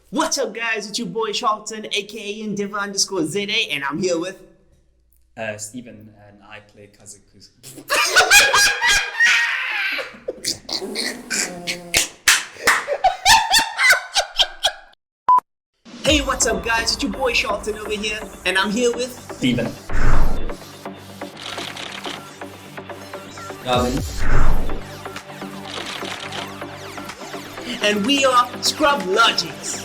What's up, guys? It's your boy Charlton, aka Endeavor_ZA, and I'm here with Steven, and I play Kazaku's. Hey, what's up, guys? It's your boy Charlton over here, and I'm here with Steven. and we are Scrub Logics.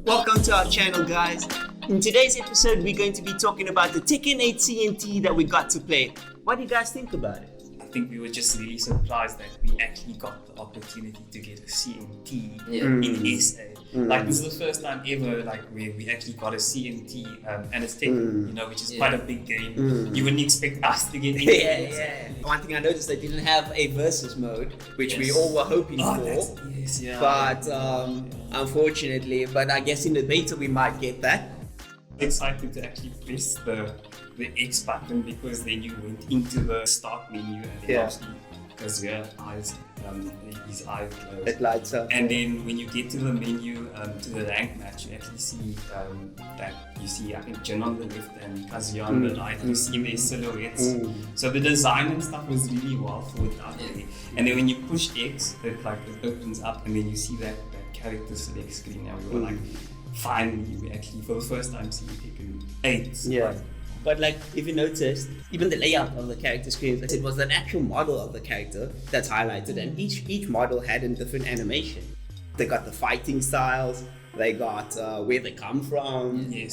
Welcome to our channel, guys. In today's episode, we're going to be talking about the Tekken 8 CNT that we got to play. What do you guys think about it? I think we were just really surprised that we actually got the opportunity to get a CNT in SA. Like, this is the first time ever we actually got a CNT, and it's Tekken, which is quite a big game. You wouldn't expect us to get anything. One thing I noticed, they didn't have a versus mode, which we all were hoping for. But unfortunately, I guess in the beta we might get that. Excited to actually press the X button, because then you went into the start menu and then obviously because his eyes closed. It lights up. And then when you get to the menu, to the rank match, you actually see that you see, I think, Jin on the left and Kazuya on the right. You see their silhouettes. So the design and stuff was really well thought out there. And then when you push X, it opens up, and then you see that character select screen. Now we were like, finally, we actually for the first time see Tekken 8. Yeah. But if you noticed, even the layout of the character screens, it was an actual model of the character that's highlighted, and each model had a different animation. They got the fighting styles, they got where they come from, the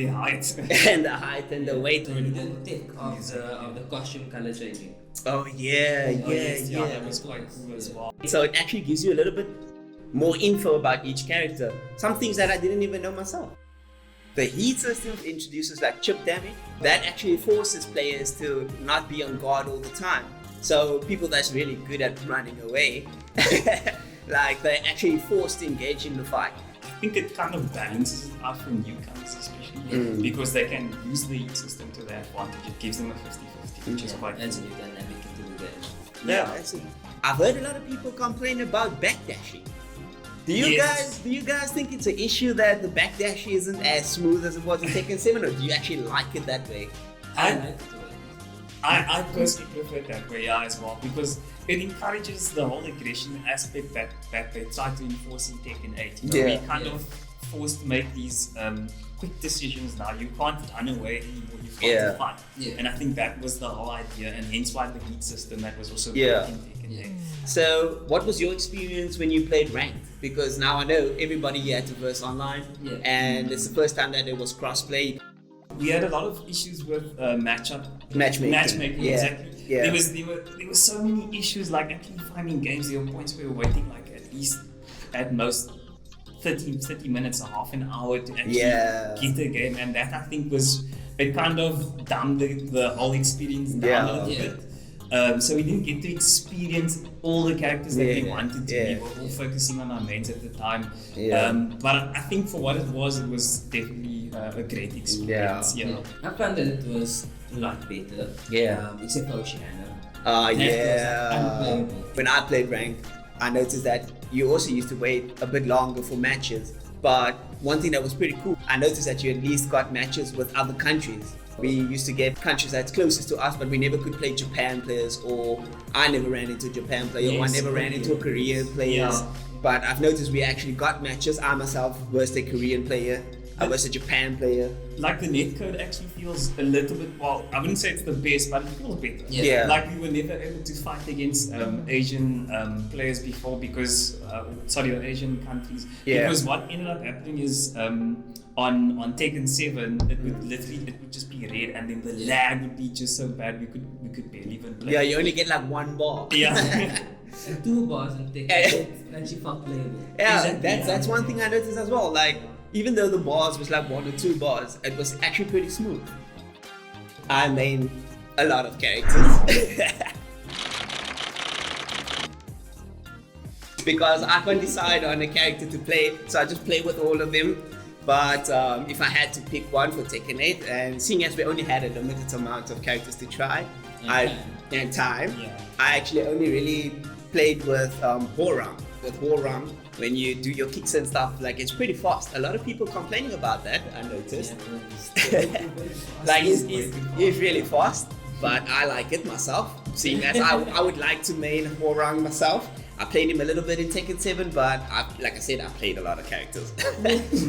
height, and the height and the weight. And the tech of the costume color changing. Oh yeah, that was quite cool as well. So it actually gives you a little bit more info about each character. Some things that I didn't even know myself. The heat system introduces chip damage. That actually forces players to not be on guard all the time. So people that's really good at running away, they're actually forced to engage in the fight. I think it kind of balances it out for newcomers, especially because they can use the heat system to their advantage. It gives them a 50-50, which is quite adds a new dynamic into the game. Yeah, I've heard a lot of people complain about backdashing. Do you guys think it's an issue that the backdash isn't as smooth as it was in Tekken 7, or do you actually like it that way? I like it. I personally prefer it that way as well, because it encourages the whole aggression aspect that they try to enforce in Tekken 8. We're kind of forced to make these quick decisions now. You can't run away anymore, you've got to fight. And I think that was the whole idea, and hence why the heat system that was also built in Tekken 8. So what was your experience when you played ranked? Because now I know everybody here had to verse online, and it's the first time that it was crossplay. We had a lot of issues with matchmaking. Exactly. There were so many issues, actually finding games. There were points where we were waiting at most 30 minutes or half an hour to actually get a game, and that I think it kind of dumbed the whole experience down a little bit. So we didn't get to experience all the characters that we wanted to. We were all focusing on our mains at the time. But I think for what it was definitely a great experience. I found that it was a lot better. Except for Oceania. When I played ranked, I noticed that you also used to wait a bit longer for matches. But one thing that was pretty cool, I noticed that you at least got matches with other countries. We used to get countries that's closest to us, but we never could play Japan players, or I never ran into a Japan player, or I never ran into a Korean player. But I've noticed we actually got matches. I myself versed a Korean player, I versed a Japan player. The Netcode actually feels a little bit, well, I wouldn't say it's the best, but it feels better. We were never able to fight against Asian players before, because, Asian countries. Because what ended up happening is, on Tekken 7, it would just be red, and then the lag would be just so bad we could barely even play. Yeah, you only get one bar. And 2 bars in Tekken, and she felt playable. That's one thing I noticed as well. Even though the bars was 1 or 2 bars, it was actually pretty smooth. I main a lot of characters. Because I can't decide on a character to play, so I just play with all of them. But if I had to pick one for Tekken 8, and seeing as we only had a limited amount of characters to try, and time. Yeah. I actually only really played with Horang. With Horang, when you do your kicks and stuff, like it's pretty fast. A lot of people complaining about that, I noticed. Like he's really fast, but I like it myself. Seeing as I would like to main Horang myself. I played him a little bit in Tekken 7, but like I said, I played a lot of characters.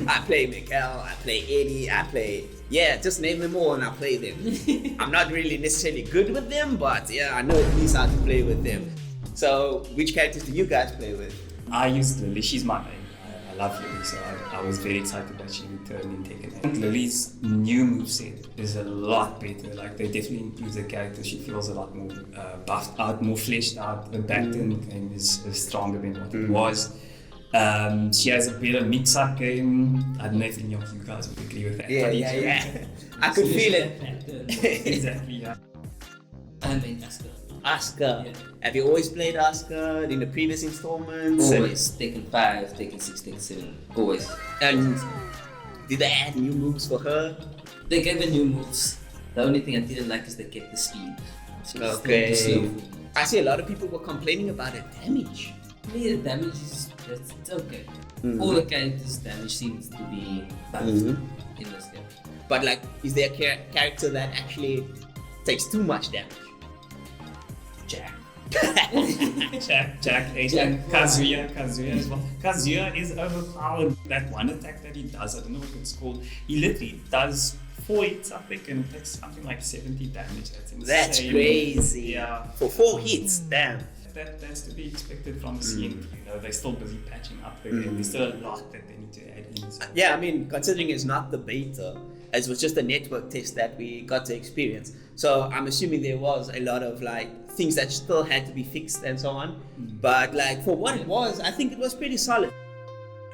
I play Miguel, I play Eddie, just name them all and I play them. I'm not really necessarily good with them, but yeah, I know at least how to play with them. So, which characters do you guys play with? I use Lily, she's my main. I love Lily, so I was very excited that she returned in Tekken. I think Lily's new moveset is a lot better. Like they definitely improve the character. She feels a lot more buffed out, more fleshed out. The pattern game is stronger than what it was. She has a better mix-up game. I don't know if any of you guys would agree with that. Yeah. I could feel it. Exactly, yeah. I'm in Asuka. Yeah. Have you always played Asuka in the previous installments? Always. Tekken 5, Tekken 6, Tekken 7. Always. And did they add new moves for her? They gave her new moves. The only thing I didn't like is they kept the speed. She was Okay. still too slow. I see a lot of people were complaining about her damage. For me, the damage is it's okay. All the characters' damage seems to be balanced in this game. But like, is there a character that actually takes too much damage? Jack. Jack, and Kazuya as well. Kazuya is overpowered. That one attack that he does, I don't know what it's called. He literally does 4 hits, I think, and it takes something like 70 damage. That's insane. That's crazy. Yeah. For 4 hits, damn. That's to be expected from the CNT. You know, they're still busy patching up the game. There's still a lot that they need to add in. So. Yeah, I mean, considering it's not the beta, as it was just a network test that we got to experience. So I'm assuming there was a lot of like things that still had to be fixed and so on. But like for what it was, I think it was pretty solid.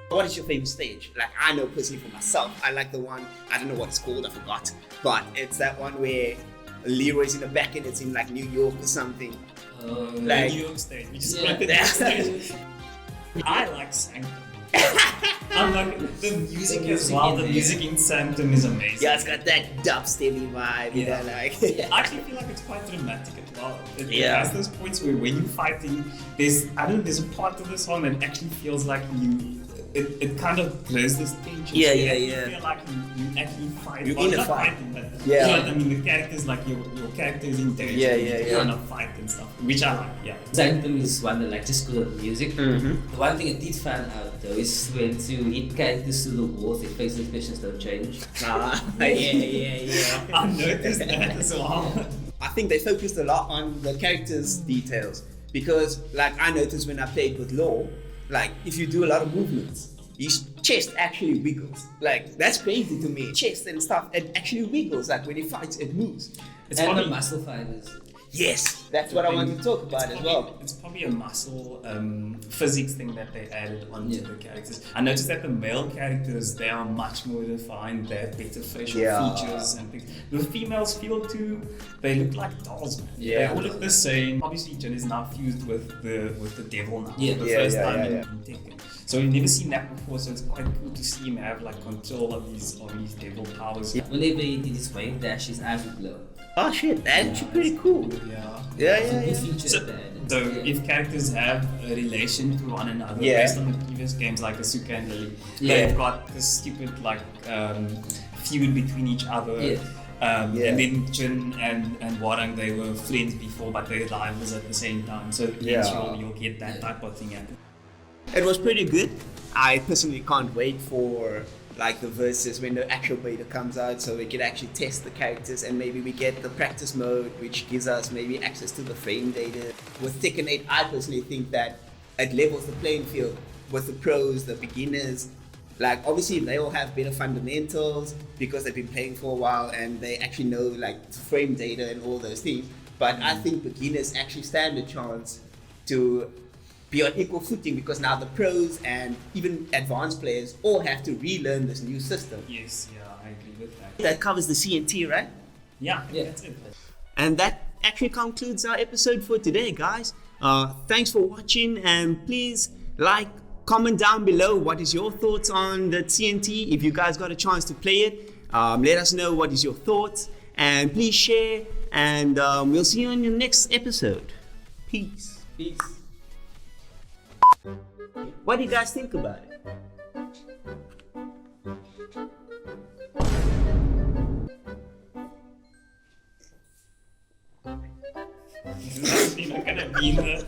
What is your favorite stage? Like I know personally for myself, I like the one, I don't know what it's called, I forgot. But it's that one where Leroy's in the back and it's in like New York or something. Like New York stage. We just went to that stage. I like Sanctum. I'm like the music as well. The music in Sanctum is amazing. Yeah, it's got that dubstepy vibe. Yeah. You know, like. I actually feel like it's quite dramatic as well. It Yeah. has those points where when you're fighting, there's a part of the song that actually feels like it kind of blurs this tension. Yeah, so yeah, you yeah. feel like you actually fight. You're Well, in a not fight. fighting, but Yeah. you know what I mean, the characters, like your character is in danger. You're in a fight and stuff, which I like, yeah. Sanctum is one that like just good at music. The one thing I did find out though is when to hit characters to the walls, their facial expressions don't change. Yeah. I noticed that as well. I think they focused a lot on the characters' details because, like, I noticed when I played with Law, like, if you do a lot of movements, his chest actually wiggles. Like, that's crazy to me. Chest and stuff, it actually wiggles. Like, when he fights, it moves. It's And probably the muscle fibers. Yes, that's what I want to talk about as well. It's probably a muscle physics thing that they added onto the characters. I noticed that the male characters, they are much more defined, they have better facial features and things. The females feel too, they look like dolls, man. They all look the same. Obviously Jin is now fused with the devil now. Yeah. For the first time in Tekken. So we've never seen that before, so it's quite cool to see him have like control of these devil powers. Whenever he did his wave dash, his eyes would glow. Oh shit, that's actually pretty cool. Yeah. It's a good feature So, of that. so if characters have a relation to one another, based on the previous games like Asuka and Lily, they've got this stupid like feud between each other. And then Jin and Warang, they were friends before, but they rivals at the same time. So eventually you'll get that type of thing happen. It was pretty good. I personally can't wait for like the verses when the actual beta comes out so we can actually test the characters and maybe we get the practice mode which gives us maybe access to the frame data. With Tekken 8, I personally think that it levels the playing field with the pros, the beginners. Like obviously they all have better fundamentals because they've been playing for a while and they actually know like frame data and all those things. But I think beginners actually stand a chance to be on equal footing because now the pros and even advanced players all have to relearn this new system. Yes, I agree with that. That covers the CNT, right? Yeah, that's it. And that actually concludes our episode for today, guys. Thanks for watching and please like, comment down below what is your thoughts on the CNT. If you guys got a chance to play it, let us know what is your thoughts and please share And we'll see you on your next episode. Peace. Peace. What do you guys think about it? You're not gonna be the